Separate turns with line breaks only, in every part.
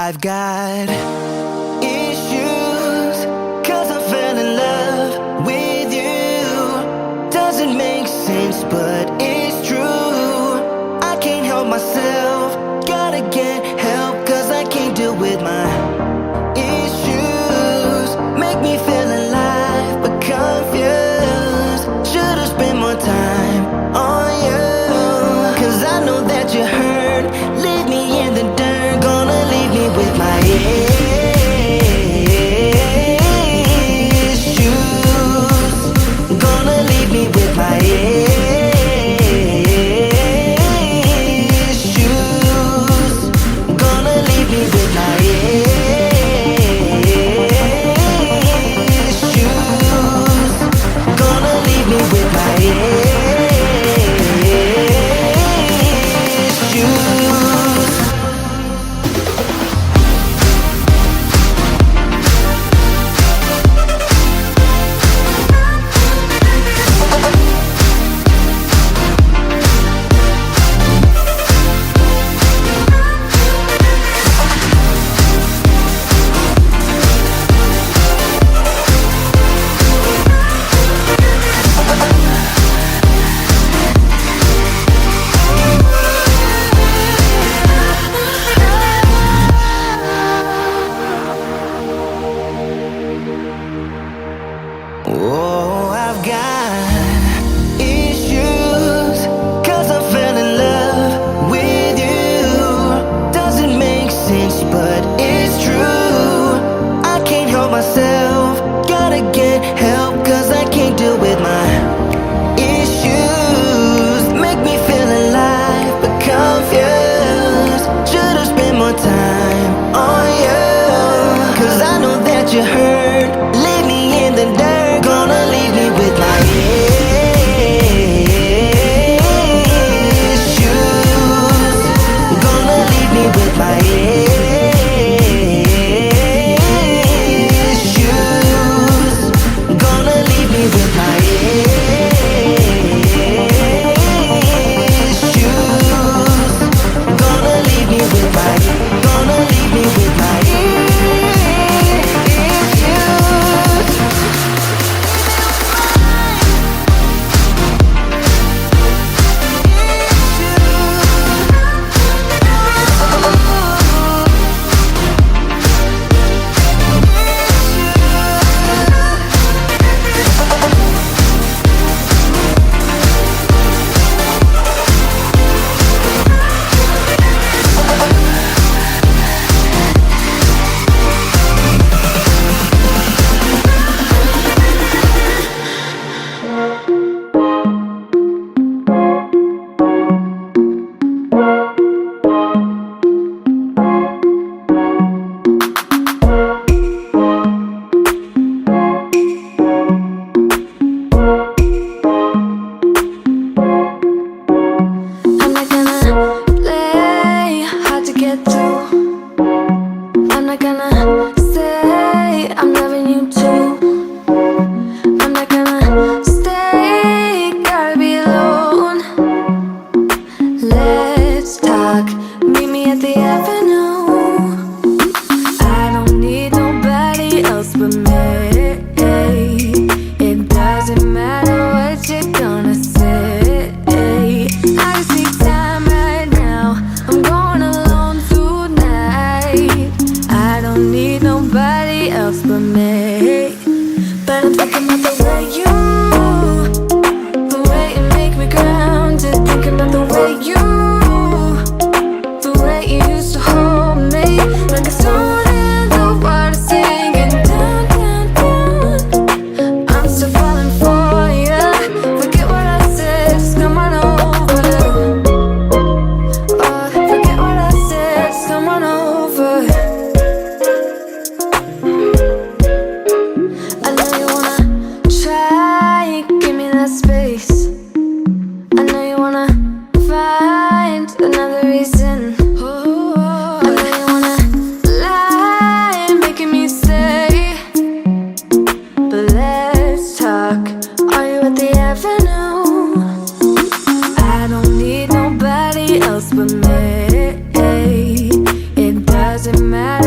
I've got issues, 'cause I fell in love with you. Doesn't make sense, but it's true. I can't help myself, gotta get help, 'cause I can't deal with my issues. Make me feel alive, but confused. Should've spent more time on you, 'cause I know that you hurt. Leave me in the dirt, gonna leave me with my issues. Gonna leave me with my issues. Gonna leave me with my issues. Gonna leave me with my issues. Oh, I've got issues, 'cause I fell in love with you. Doesn't make sense, but it's true. I can't help myself, gotta get help, 'cause I can't deal with my issues. Make me feel alive, but confused. Should've spent more time on you, 'cause I know that you hurt. Leave me in the dirt, gonna leave me with my issues. Gonna leave me with my issues. Gonna leave me with my issues. Gonna leave me with my, gonna leave me with my issues.
I'm not gonna play hard to get through. I'm not gonna say I'm loving you too. I'm not gonna stay, gotta be alone. Let's talk, meet me at the avenue. I don't need nobody else but me. It doesn't matter what you're gonna say. I just need time right now, I'm going alone tonight. I don't need nobody else but me. But I'm thinking about the way you move, the way you make me grounded. Thinking about the way you, the way you used to hold me, like a stone in the water, singing down, down, down. I'm still falling for ya. Forget what I said, just come on over. Oh, forget what I said, just come on over. I know you wanna try, give me that space. I know you wanna find another reason. I know you wanna lie, making me stay. But let's talk, are you at the avenue? I don't need nobody else but me. It doesn't matter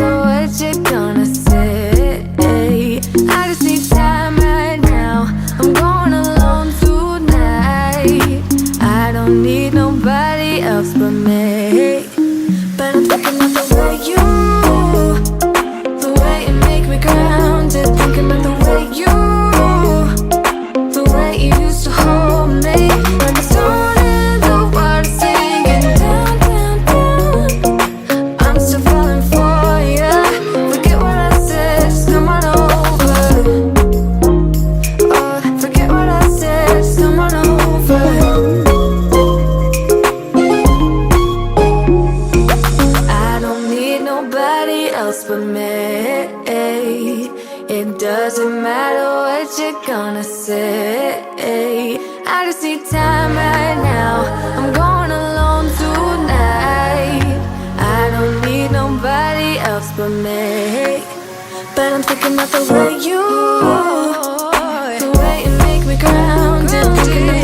I just need time right now. I'm going alone tonight. I don't need nobody else but me. But I'm thinking about the way the way you make me grounded. Thinking of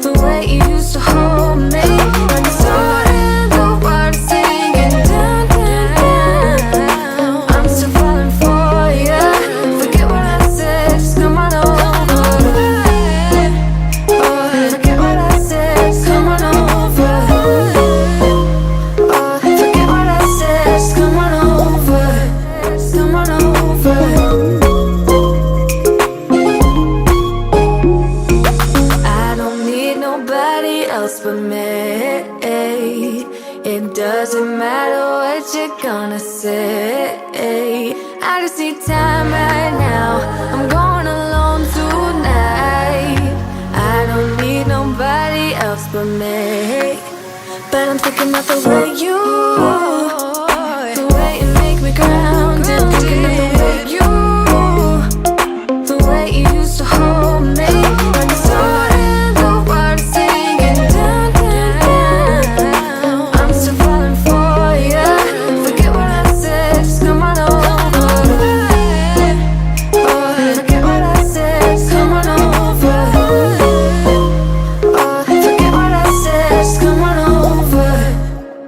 the way you used to hold me. When the sun and the water singing down, down, down. I'm still falling for you. Forget what I said, just come on over. Oh, forget what I said, just come on over. Oh, forget what I said, just come on over. Just come on over. I don't need nobody else but me. It doesn't matter what you're gonna say. I just need time right now. I'm going alone tonight. I don't need nobody else but me. But I'm thinking about the way